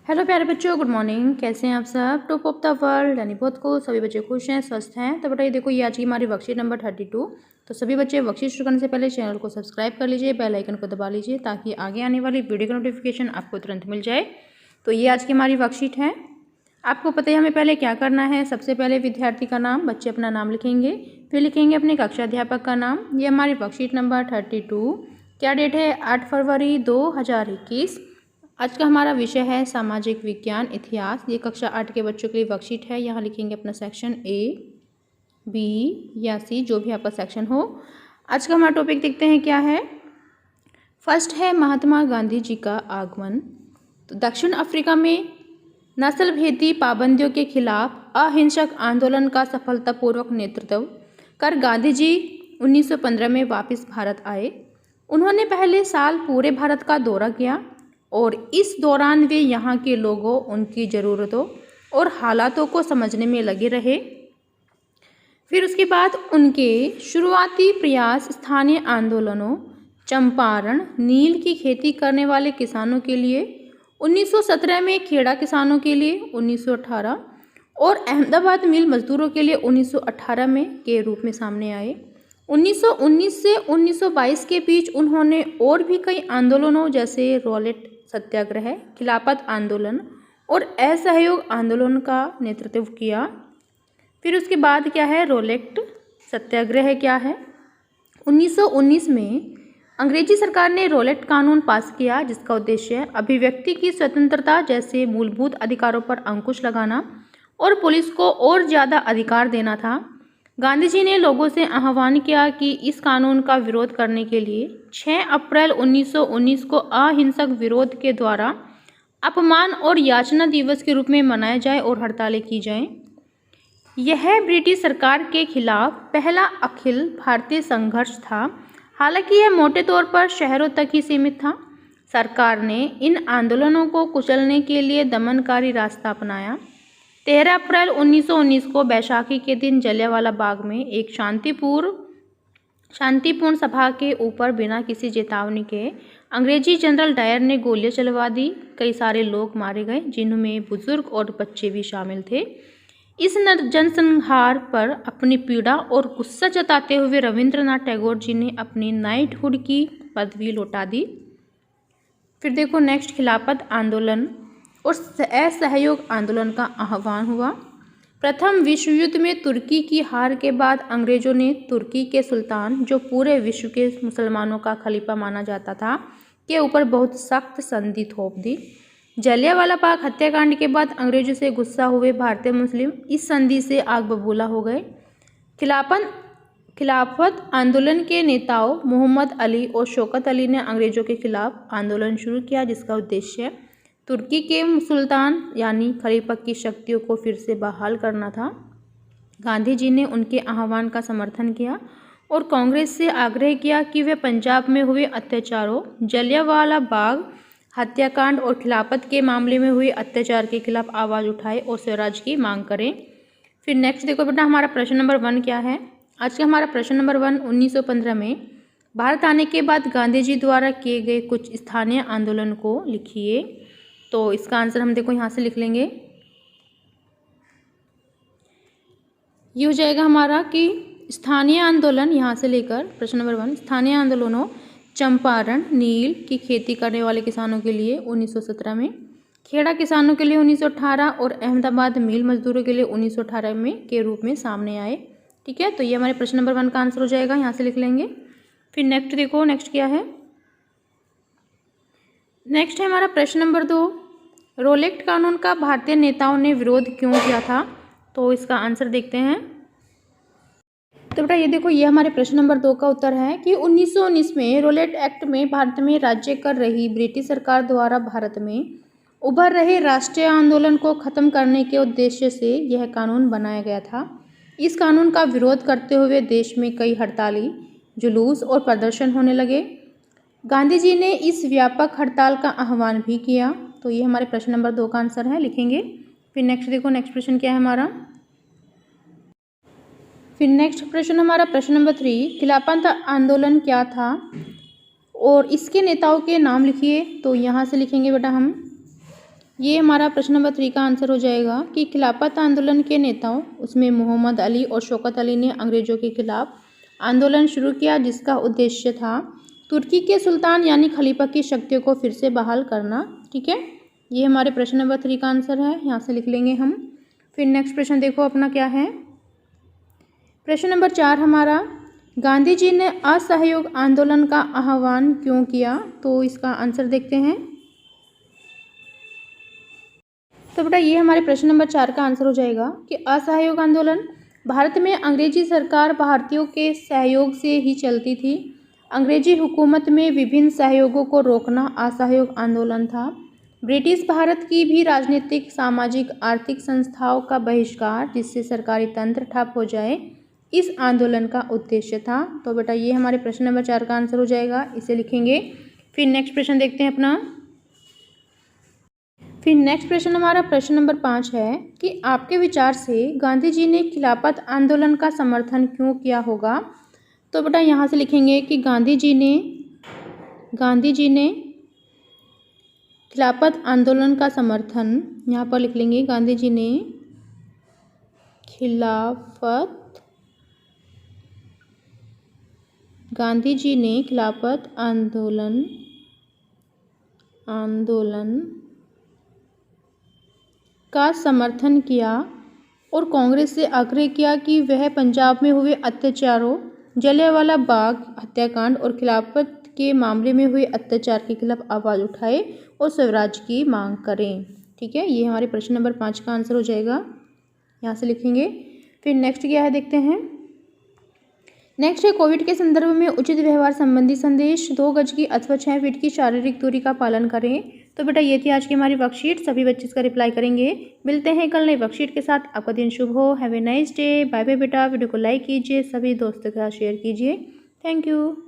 Hello प्यारे बच्चों, good morning. कैसे हैं आप सब? टॉप ऑफ द वर्ल्ड यानी बहुत खुश, सभी बच्चे खुश हैं, स्वस्थ हैं। तो बेटा ये देखो, ये आज की हमारी वर्कशीट नंबर 32। तो सभी बच्चे वर्कशीट शुरू करने से पहले चैनल को सब्सक्राइब कर लीजिए, बेल आइकन को दबा लीजिए ताकि आगे आने वाली वीडियो का नोटिफिकेशन आपको तुरंत मिल जाए। तो ये आज की हमारी वर्कशीट है। आपको पता है हमें पहले क्या करना है। सबसे पहले विद्यार्थी का नाम, बच्चे अपना नाम लिखेंगे, फिर लिखेंगे अपने कक्षा अध्यापक का नाम। ये हमारी वर्कशीट नंबर 32। क्या डेट है? 8 फरवरी 2021। आज का हमारा विषय है सामाजिक विज्ञान इतिहास। ये कक्षा 8 के बच्चों के लिए वर्कशीट है। यहाँ लिखेंगे अपना सेक्शन ए, बी या सी, जो भी आपका सेक्शन हो। आज का हमारा टॉपिक देखते हैं क्या है। फर्स्ट है महात्मा गांधी जी का आगमन। तो दक्षिण अफ्रीका में नस्ल भेदी पाबंदियों के खिलाफ अहिंसक आंदोलन का सफलतापूर्वक नेतृत्व कर गांधी जी 1915 में वापस भारत आए। उन्होंने पहले साल पूरे भारत का दौरा किया और इस दौरान वे यहाँ के लोगों, उनकी ज़रूरतों और हालातों को समझने में लगे रहे। फिर उसके बाद उनके शुरुआती प्रयास स्थानीय आंदोलनों, चंपारण, नील की खेती करने वाले किसानों के लिए 1917 में, खेड़ा किसानों के लिए 1918 और अहमदाबाद मिल मजदूरों के लिए 1918 में के रूप में सामने आए। 1919 से 1922 के बीच उन्होंने और भी कई आंदोलनों जैसे रॉलेट सत्याग्रह, खिलाफत आंदोलन और असहयोग आंदोलन का नेतृत्व किया। फिर उसके बाद क्या है, रॉलेट सत्याग्रह क्या है? 1919 में अंग्रेजी सरकार ने रॉलेट कानून पास किया, जिसका उद्देश्य अभिव्यक्ति की स्वतंत्रता जैसे मूलभूत अधिकारों पर अंकुश लगाना और पुलिस को और ज़्यादा अधिकार देना था। गांधी जी ने लोगों से आह्वान किया कि इस कानून का विरोध करने के लिए 6 अप्रैल 1919 को अहिंसक विरोध के द्वारा अपमान और याचना दिवस के रूप में मनाया जाए और हड़तालें की जाएं। यह ब्रिटिश सरकार के खिलाफ पहला अखिल भारतीय संघर्ष था। हालांकि यह मोटे तौर पर शहरों तक ही सीमित था। सरकार ने इन आंदोलनों को कुचलने के लिए दमनकारी रास्ता अपनाया। 13 अप्रैल 1919 को बैसाखी के दिन जलियांवाला बाग में एक शांतिपूर्ण सभा के ऊपर बिना किसी चेतावनी के अंग्रेजी जनरल डायर ने गोलियां चलवा दी। कई सारे लोग मारे गए, जिनमें बुजुर्ग और बच्चे भी शामिल थे। इस जनसंहार पर अपनी पीड़ा और गुस्सा जताते हुए रविंद्रनाथ टैगोर जी ने अपनी नाइटहुड की पदवी लौटा दी। फिर देखो नेक्स्ट, खिलाफत आंदोलन और असहयोग आंदोलन का आह्वान हुआ। प्रथम विश्व युद्ध में तुर्की की हार के बाद अंग्रेजों ने तुर्की के सुल्तान, जो पूरे विश्व के मुसलमानों का खलीफा माना जाता था, के ऊपर बहुत सख्त संधि थोप दी। जलियांवाला बाग हत्याकांड के बाद अंग्रेजों से गुस्सा हुए भारतीय मुस्लिम इस संधि से आग बबूला हो गए। खिलाफत आंदोलन के नेताओं मोहम्मद अली और शौकत अली ने अंग्रेजों के खिलाफ आंदोलन शुरू किया, जिसका उद्देश्य तुर्की के सुल्तान यानी खलीफा की शक्तियों को फिर से बहाल करना था। गांधी जी ने उनके आह्वान का समर्थन किया और कांग्रेस से आग्रह किया कि वे पंजाब में हुए अत्याचारों, जलियांवाला बाग हत्याकांड और खिलाफत के मामले में हुए अत्याचार के खिलाफ आवाज़ उठाए और स्वराज की मांग करें। फिर नेक्स्ट देखो बेटा, हमारा प्रश्न नंबर 1 क्या है। आज का हमारा प्रश्न नंबर 1, 1915 में भारत आने के बाद गांधी जी द्वारा किए गए कुछ स्थानीय आंदोलन को लिखिए। तो इसका आंसर हम देखो यहाँ से लिख लेंगे। ये हो जाएगा हमारा कि स्थानीय आंदोलन, यहाँ से लेकर प्रश्न नंबर 1, स्थानीय आंदोलनों चंपारण, नील की खेती करने वाले किसानों के लिए 1917 में, खेड़ा किसानों के लिए 1918 और अहमदाबाद मिल मजदूरों के लिए 1918 में के रूप में सामने आए। ठीक है, तो ये हमारे प्रश्न नंबर 1 का आंसर हो जाएगा, यहाँ से लिख लेंगे। फिर नेक्स्ट देखो, नेक्स्ट क्या है। नेक्स्ट है हमारा प्रश्न नंबर 2, रॉलेट कानून का भारतीय नेताओं ने विरोध क्यों किया था? तो इसका आंसर देखते हैं। तो बेटा ये देखो, ये हमारे प्रश्न नंबर 2 का उत्तर है कि 1919 में रॉलेट एक्ट में भारत में राज्य कर रही ब्रिटिश सरकार द्वारा भारत में उभर रहे राष्ट्रीय आंदोलन को खत्म करने के उद्देश्य से यह कानून बनाया गया था। इस कानून का विरोध करते हुए देश में कई हड़ताली, जुलूस और प्रदर्शन होने लगे। गांधी जी ने इस व्यापक हड़ताल का आह्वान भी किया। तो ये हमारे प्रश्न नंबर 2 का आंसर है, लिखेंगे। फिर नेक्स्ट देखो, नेक्स्ट प्रश्न क्या है हमारा। फिर नेक्स्ट प्रश्न हमारा प्रश्न नंबर 3, खिलाफत आंदोलन क्या था और इसके नेताओं के नाम लिखिए। तो यहाँ से लिखेंगे बेटा हम ये हमारा प्रश्न नंबर 3 का आंसर हो जाएगा कि खिलाफत आंदोलन के नेताओं उसमें मोहम्मद अली और शौकत अली ने अंग्रेज़ों के खिलाफ आंदोलन शुरू किया, जिसका उद्देश्य था तुर्की के सुल्तान यानी खलीफा की शक्तियों को फिर से बहाल करना। ठीक है, ये हमारे प्रश्न नंबर 3 का आंसर है, यहाँ से लिख लेंगे हम। फिर नेक्स्ट प्रश्न देखो अपना क्या है। प्रश्न नंबर 4 हमारा, गांधी जी ने असहयोग आंदोलन का आह्वान क्यों किया? तो इसका आंसर देखते हैं। तो बेटा ये हमारे प्रश्न नंबर 4 का आंसर हो जाएगा कि असहयोग आंदोलन भारत में अंग्रेजी सरकार भारतीयों के सहयोग से ही चलती थी। अंग्रेजी हुकूमत में विभिन्न सहयोगों को रोकना असहयोग आंदोलन था। ब्रिटिश भारत की भी राजनीतिक, सामाजिक, आर्थिक संस्थाओं का बहिष्कार, जिससे सरकारी तंत्र ठप हो जाए, इस आंदोलन का उद्देश्य था। तो बेटा ये हमारे प्रश्न नंबर 4 का आंसर हो जाएगा, इसे लिखेंगे। फिर नेक्स्ट प्रश्न देखते हैं अपना। फिर नेक्स्ट प्रश्न हमारा प्रश्न नंबर 5 है कि आपके विचार से गांधी जी ने खिलाफत आंदोलन का समर्थन क्यों किया होगा? तो बेटा यहाँ से लिखेंगे कि गांधी जी ने खिलाफत आंदोलन का समर्थन, यहाँ पर लिख लेंगे गांधी जी ने खिलाफत आंदोलन का समर्थन किया और कांग्रेस से आग्रह किया कि वह पंजाब में हुए अत्याचारों, जलियांवाला बाग हत्याकांड और खिलाफत के मामले में हुए अत्याचार के खिलाफ आवाज़ उठाए और स्वराज की मांग करें। ठीक है, ये हमारे प्रश्न नंबर 5 का आंसर हो जाएगा, यहाँ से लिखेंगे। फिर नेक्स्ट क्या है देखते हैं। नेक्स्ट है कोविड के संदर्भ में उचित व्यवहार संबंधी संदेश। 2 गज की अथवा 6 फीट की शारीरिक दूरी का पालन करें। तो बेटा ये थी आज की हमारी वर्कशीट, सभी बच्चे इसका रिप्लाई करेंगे। मिलते हैं कल नई वर्कशीट के साथ। आपका दिन शुभ हो। Have a nice day. Bye bye बेटा। वीडियो को लाइक कीजिए, सभी दोस्तों के साथ शेयर कीजिए। Thank you.